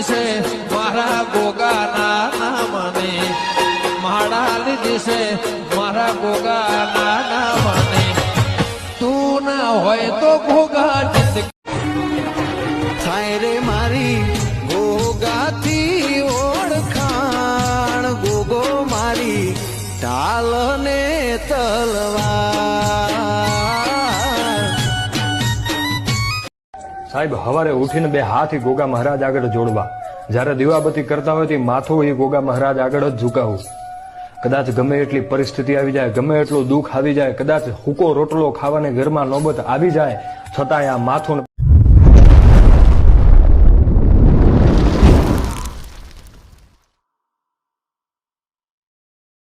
છે મારા ગોગાના નામને, માળા લીધી છે મારા ગોગાના નામને. તું ના હોય તો ગોગા થાય રે મારી ગોગાથી ઓળખાણ, ગોગો મારી ઢાલ ને તલવાર. સાહેબ, હવારે ઉઠીને બે હાથ ગોગા મહારાજ આગળ જોડવા. જ્યારે દીવાબત્તી કરતા હોય તે માથું એ ગોગા મહારાજ આગળ જ ઝુકાવવું. કદાચ ગમે એટલી પરિસ્થિતિ આવી જાય, ગમે એટલું દુઃખ આવી જાય, કદાચ હુકો રોટલો ખાવાને ઘરમાં નોબત આવી જાય, છતાંય આ માથું